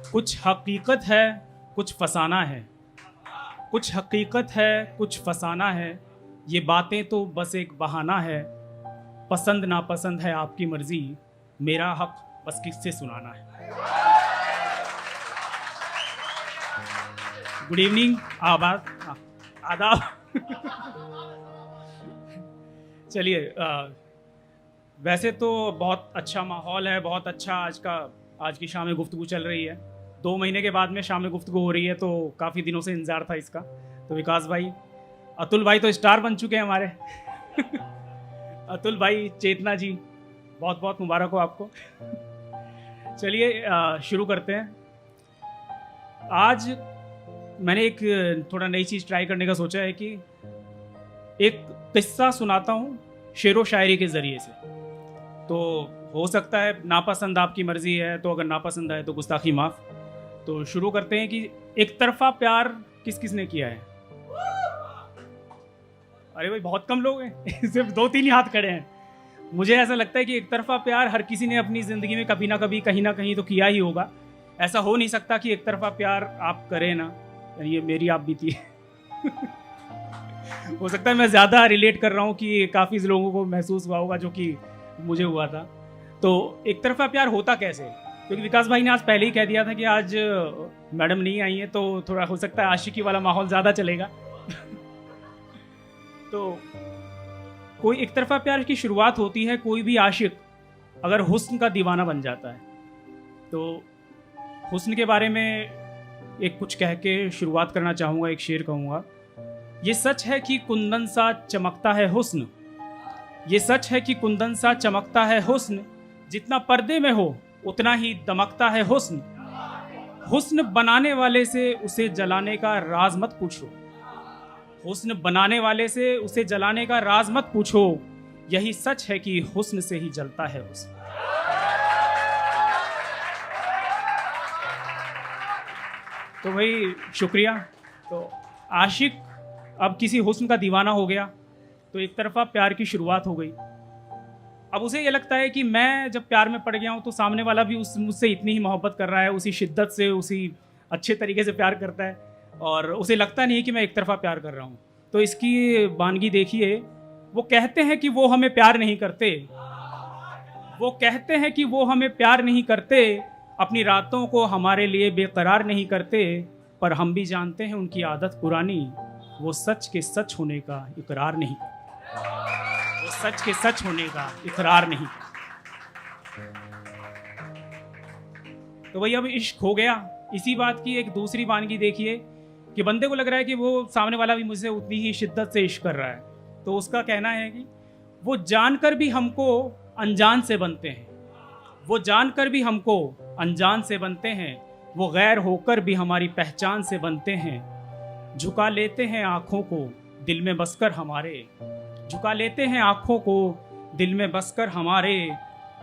कुछ हकीकत है कुछ फसाना है, कुछ हकीकत है कुछ फसाना है, ये बातें तो बस एक बहाना है। पसंद नापसंद है आपकी मर्जी, मेरा हक बस किससे सुनाना है। गुड इवनिंग, आदाब। चलिए, वैसे तो बहुत अच्छा माहौल है, बहुत अच्छा आज की शाम में गुफ्तगू चल रही है। 2 महीने के बाद में शाम में गुफ्तगू हो रही है, तो काफ़ी दिनों से इंतज़ार था इसका। तो विकास भाई, अतुल भाई तो स्टार बन चुके हैं हमारे। अतुल भाई, चेतना जी, बहुत बहुत मुबारक हो आपको। चलिए शुरू करते हैं। आज मैंने एक थोड़ा नई चीज़ ट्राई करने का सोचा है कि एक किस्सा सुनाता हूँ शेरो शायरी के ज़रिए से। तो हो सकता है नापसंद आपकी मर्ज़ी है, तो अगर नापसंद आए तो गुस्ताखी माफ़। तो शुरू करते हैं कि एक तरफा प्यार किस किस ने किया है। अरे भाई, बहुत कम लोग हैं। सिर्फ 2-3 ही हाथ खड़े हैं। मुझे ऐसा लगता है कि एक तरफा प्यार हर किसी ने अपनी ज़िंदगी में कभी ना कभी कहीं ना कहीं तो किया ही होगा। ऐसा हो नहीं सकता कि एक तरफा प्यार आप करें ना। ये मेरी आप बीती है। हो सकता है मैं ज़्यादा रिलेट कर रहा हूँ कि काफ़ी लोगों को महसूस हुआ होगा, जो कि मुझे हुआ था। तो एक तरफा प्यार होता कैसे? क्योंकि विकास भाई ने आज पहले ही कह दिया था कि आज मैडम नहीं आई है, तो थोड़ा हो सकता है आशिकी वाला माहौल ज़्यादा चलेगा। तो कोई एक तरफा प्यार की शुरुआत होती है, कोई भी आशिक अगर हुस्न का दीवाना बन जाता है। तो हुस्न के बारे में एक कुछ कह के शुरुआत करना चाहूँगा, एक शेर कहूँगा। ये सच है कि कुंदन सा चमकता है हुस्न, ये सच है कि कुंदन सा चमकता है हुस्न, जितना पर्दे में हो उतना ही दमकता है हुस्न। हुस्न बनाने वाले से उसे जलाने का राज मत पूछो, हुस्न बनाने वाले से उसे जलाने का राज मत पूछो, यही सच है कि हुस्न से ही जलता है हुस्न। तो भाई शुक्रिया। तो आशिक अब किसी हुस्न का दीवाना हो गया, तो एक तरफा प्यार की शुरुआत हो गई। अब उसे ये लगता है कि मैं जब प्यार में पड़ गया हूँ तो सामने वाला भी मुझसे इतनी ही मोहब्बत कर रहा है, उसी शिद्दत से, उसी अच्छे तरीके से प्यार करता है, और उसे लगता नहीं कि मैं एक तरफा प्यार कर रहा हूँ। तो इसकी वानगी देखिए। वो कहते हैं कि वो हमें प्यार नहीं करते, वो कहते हैं कि वो हमें प्यार नहीं करते, अपनी रातों को हमारे लिए बेकरार नहीं करते, पर हम भी जानते हैं उनकी आदत पुरानी, वो सच के सच होने का इकरार नहीं, वो सच के सच होने का इकरार नहीं। तो वही अब इश्क हो गया। इसी बात की एक दूसरी वानगी देखिए कि बंदे को लग रहा है कि वो सामने वाला भी मुझसे उतनी ही शिद्दत से इश्क कर रहा है। तो उसका कहना है कि वो जानकर भी हमको अनजान से बनते हैं, वो जानकर भी हमको अनजान से बनते हैं, वो गैर होकर भी हमारी पहचान से बनते हैं। झुका लेते हैं आँखों को दिल में बसकर हमारे, झुका लेते हैं आँखों को दिल में बसकर हमारे,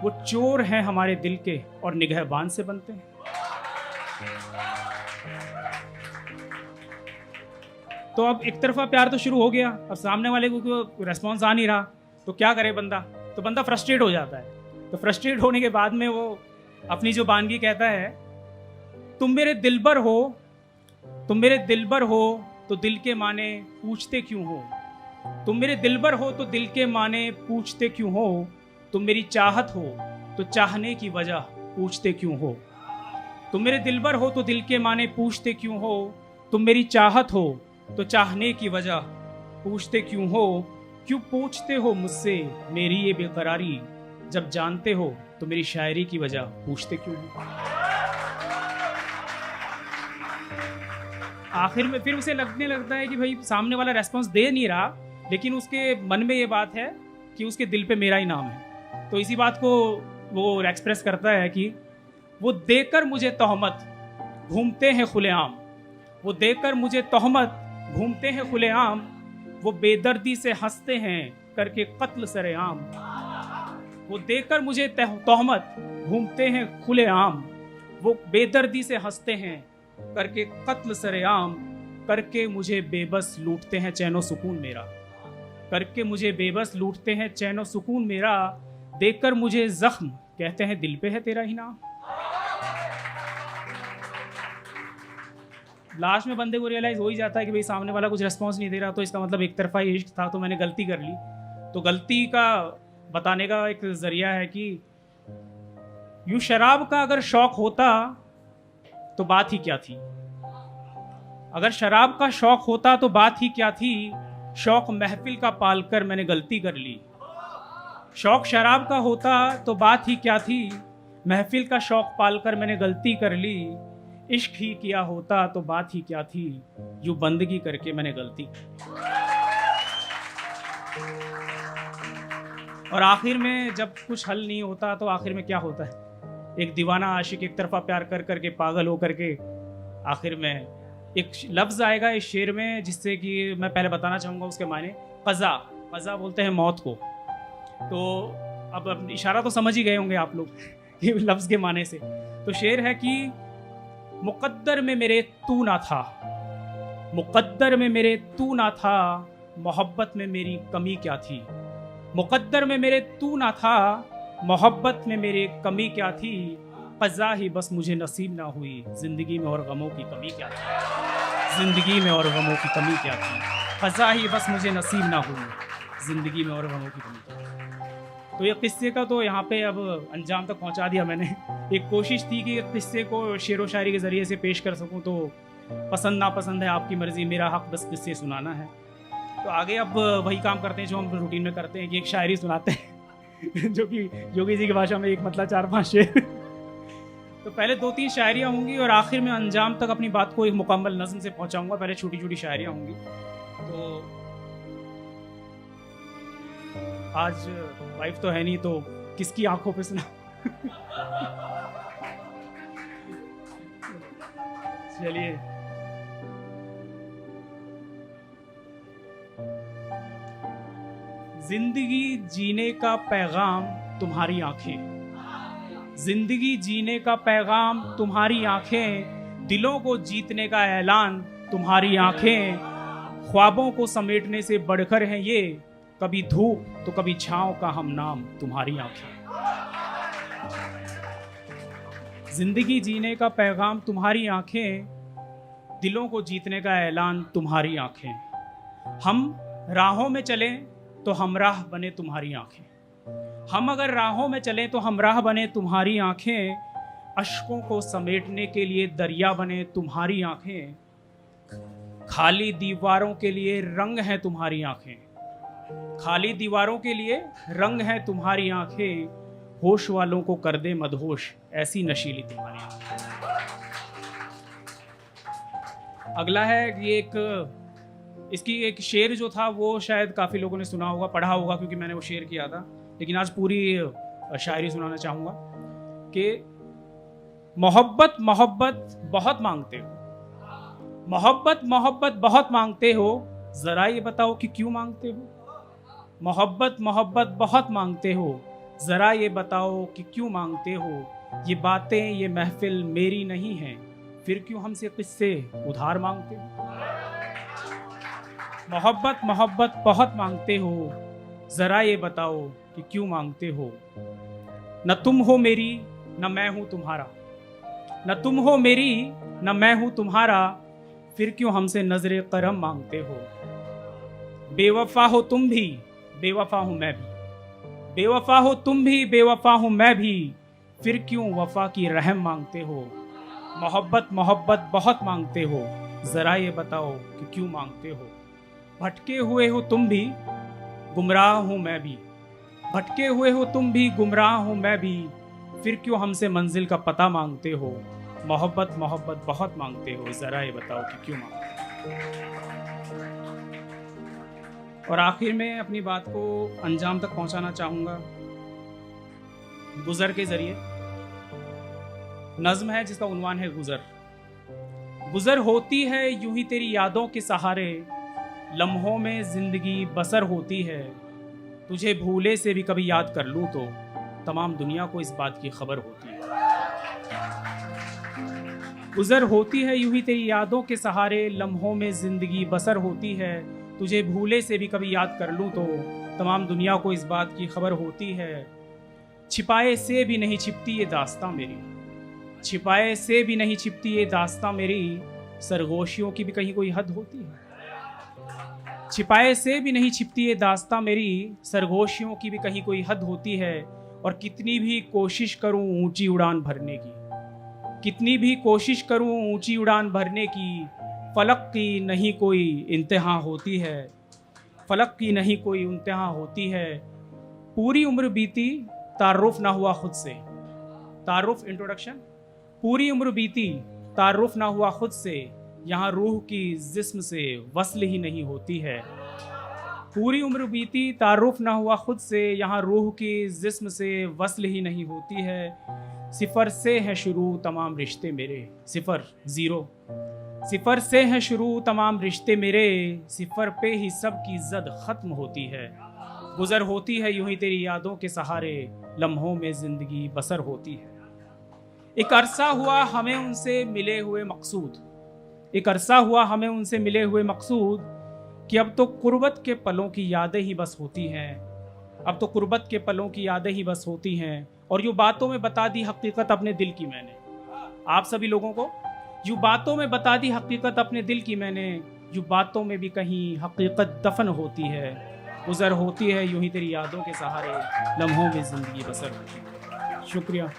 वो चोर हैं हमारे दिल के और निगहबान से बनते हैं। तो अब एक तरफा प्यार तो शुरू हो गया, अब सामने वाले को रेस्पॉन्स आ नहीं रहा, तो क्या करे बंदा? तो बंदा फ्रस्ट्रेट हो जाता है। तो फ्रस्ट्रेट होने के बाद में वो अपनी जो वानगी कहता है, तुम मेरे दिलबर हो, तुम मेरे दिलबर हो तो दिल के माने पूछते क्यों हो, तुम मेरे दिलबर हो तो दिल के माने पूछते क्यों हो, तुम मेरी चाहत हो तो चाहने की वजह पूछते क्यों हो, तुम मेरे दिलबर हो तो दिल के माने पूछते क्यों हो, तुम मेरी चाहत हो तो चाहने की वजह पूछते क्यों हो, क्यों पूछते हो मुझसे मेरी ये बेकरारी, जब जानते हो तो मेरी शायरी की वजह पूछते क्यों हो। आखिर में फिर उसे लगने लगता है कि भाई सामने वाला रेस्पॉन्स दे नहीं रहा, लेकिन उसके मन में ये बात है कि उसके दिल पे मेरा ही नाम है। तो इसी बात को वो एक्सप्रेस करता है कि वो देकर मुझे तोहमत घूमते हैं खुलेआम, वो देकर मुझे तोहमत घूमते हैं खुलेआम, वो बेदर्दी से हंसते हैं करके कत्ल सरेआम, वो देकर मुझे तोहमत घूमते हैं खुलेआम, वो बेदर्दी से हंसते हैं करके कत्ल सरेआम, करके मुझे बेबस लूटते हैं चैनो सुकून मेरा, करके मुझे बेबस लूटते हैं चैनो सुकून मेरा, देकर मुझे जख्म कहते हैं दिल पे है तेरा ही नाम। लास्ट में बंदे को रियलाइज़ हो ही जाता है कि भाई सामने वाला कुछ रिस्पॉन्स नहीं दे रहा, तो इसका मतलब एक तरफा ही इश्क था, तो मैंने गलती कर ली। तो गलती का बताने का एक ज़रिया है कि यूँ शराब का अगर शौक़ होता तो बात ही क्या थी, अगर शराब का शौक़ होता तो बात ही क्या थी, शौक़ महफिल का पालकर मैंने गलती कर ली। शौक़ शराब का होता तो बात ही क्या थी, महफिल का शौक़ पालकर मैंने गलती कर ली। इश्क ही किया होता तो बात ही क्या थी, यूं बंदगी करके मैंने गलती। और आखिर में जब कुछ हल नहीं होता तो आखिर में क्या होता है, एक दीवाना आशिक एक तरफा प्यार कर करके पागल हो करके आखिर में एक लफ्ज़ आएगा इस शेर में, जिससे कि मैं पहले बताना चाहूँगा उसके मायने। क़ज़ा, क़ज़ा बोलते हैं मौत को। तो अब इशारा तो समझ ही गए होंगे आप लोग कि लफ्ज़ के माने से। तो शेर है कि मुक़द्दर में मेरे तू ना था, मुक़द्दर में मेरे तू ना था, मोहब्बत में मेरी कमी क्या थी। मुक़द्दर में मेरे तू ना था, मोहब्बत में मेरी कमी क्या थी। क़ज़ा ही बस मुझे नसीब ना हुई, ज़िंदगी में और गमों की कमी क्या थी, ज़िंदगी में और गमों की कमी क्या थी। क़ज़ा ही बस मुझे नसीब ना हुई, ज़िंदगी में और गमों की कमी क्या थी। तो ये किस्से का तो यहाँ पे अब अंजाम तक पहुँचा दिया मैंने। एक कोशिश थी कि किस्से को शेर व शायरी के ज़रिए से पेश कर सकूँ, तो पसंद नापसंद है आपकी मर्ज़ी, मेरा हक़ बस किस्से सुनाना है। तो आगे अब वही काम करते हैं जो हम रूटीन में करते हैं कि एक शायरी सुनाते हैं जो कि योगी जी की भाषा में एक मतलब 4-5 शेर। तो पहले 2-3 शायरियाँ होंगी और आखिर में अंजाम तक अपनी बात को एक मुकम्मल नज़्म से पहुँचाऊँगा। पहले छोटी छोटी शायरियाँ होंगी। तो आज वाइफ तो है नहीं, तो किसकी आंखों पे सुना। चलिए, जिंदगी जीने का पैगाम तुम्हारी आंखें, जिंदगी जीने का पैगाम तुम्हारी आंखें, दिलों को जीतने का ऐलान तुम्हारी आंखें, ख्वाबों को समेटने से बढ़कर हैं ये, कभी धूप तो कभी छांव का हम नाम तुम्हारी आंखें। जिंदगी जीने का पैगाम तुम्हारी आंखें, दिलों को जीतने का ऐलान तुम्हारी आंखें, हम राहों में चलें तो हमराह बने तुम्हारी आंखें, हम अगर राहों में चलें तो हमराह बने तुम्हारी आंखें, अश्कों को समेटने के लिए दरिया बने तुम्हारी आंखें, खाली दीवारों के लिए रंग है तुम्हारी आंखें, खाली दीवारों के लिए रंग है तुम्हारी आंखें, होश वालों को कर दे मदहोश ऐसी नशीली तुम्हारी आंखें। अगला है ये इसकी एक शेर जो था वो शायद काफ़ी लोगों ने सुना होगा, पढ़ा होगा, क्योंकि मैंने वो शेर किया था, लेकिन आज पूरी शायरी सुनाना चाहूँगा कि मोहब्बत मोहब्बत बहुत मांगते हो, मोहब्बत मोहब्बत बहुत मांगते हो, ज़रा ये बताओ कि क्यों मांगते हो। मोहब्बत मोहब्बत बहुत मांगते हो, ज़रा ये बताओ कि क्यों मांगते हो। ये बातें ये महफिल मेरी नहीं है, फिर क्यों हमसे किस्से उधार मांगते हो। मोहब्बत मोहब्बत बहुत मांगते हो, ज़रा ये बताओ कि क्यों मांगते हो। न तुम हो मेरी न मैं हूँ तुम्हारा, न तुम हो मेरी न मैं हूँ तुम्हारा, फिर क्यों हमसे नजरे करम मांगते हो। बेवफा हो तुम भी बेवफा हूँ मैं भी, बेवफा हो तुम भी बेवफा हूँ मैं भी, फिर क्यों वफा की रहम मांगते हो। मोहब्बत मोहब्बत बहुत मांगते हो, ज़रा ये बताओ कि क्यों मांगते हो। भटके हुए हो तुम भी गुमराह हूँ मैं भी, भटके हुए हो तुम भी गुमराह हूँ मैं भी, फिर क्यों हमसे मंजिल का पता मांगते हो। मोहब्बत मोहब्बत बहुत मांगते हो, ज़रा ये बताओ कि क्यों मांगते हो। और आखिर में अपनी बात को अंजाम तक पहुंचाना चाहूँगा गुज़र के ज़रिए। नज़्म है जिसका उन्वान है गुज़र। गुज़र होती है यूं ही तेरी यादों के सहारे, लम्हों में ज़िंदगी बसर होती है, तुझे भूले से भी कभी याद कर लूँ तो तमाम दुनिया को इस बात की खबर होती है। गुज़र होती है यूं ही तेरी यादों के सहारे, लम्हों में ज़िंदगी बसर होती है, तुझे भूले से भी कभी याद कर लूँ तो तमाम दुनिया को इस बात की खबर होती है। छिपाए से भी नहीं छिपती ये दास्तां मेरी, छिपाए से भी नहीं छिपती ये दास्तां मेरी, सरगोशियों की भी कहीं कोई हद होती है। छिपाए से भी नहीं छिपती ये दास्तां मेरी, सरगोशियों की भी कहीं कोई हद होती है। और कितनी भी कोशिश करूं ऊंची उड़ान भरने की, कितनी भी कोशिश करूं ऊंची उड़ान भरने की, फलक की नहीं कोई इंतहा होती है, फलक की नहीं कोई इंतहा होती है। पूरी उम्र बीती तारुफ ना हुआ खुद से, तारुफ इंट्रोडक्शन। पूरी उम्र बीती तारुफ ना हुआ खुद से, यहाँ रूह की जिस्म से वस्ल ही नहीं होती है। पूरी उम्र बीती तारुफ ना हुआ खुद से, यहाँ रूह की जिस्म से वस्ल ही नहीं होती है। सिफर से है शुरू तमाम रिश्ते मेरे, सिफर जीरो, सिफर से है शुरू तमाम रिश्ते मेरे, सिफर पे ही सब की इज्जत खत्म होती है। गुजर होती है यूं ही तेरी यादों के सहारे, लम्हों में जिंदगी बसर होती है। एक अरसा हुआ हमें उनसे मिले हुए मकसूद, एक अरसा हुआ हमें उनसे मिले हुए मकसूद, कि अब तो कुर्बत के पलों की यादें ही बस होती हैं, अब तो कुर्बत के पलों की यादें ही बस होती हैं। और यूँ बातों में बता दी हकीकत अपने दिल की मैंने, आप सभी लोगों को यूँ बातों में बता दी हकीकत अपने दिल की मैंने, यूँ बातों में भी कहीं हकीकत दफन होती है। गुजर होती है यूं ही तेरी यादों के सहारे, लम्हों में जिंदगी बसर होती है। शुक्रिया।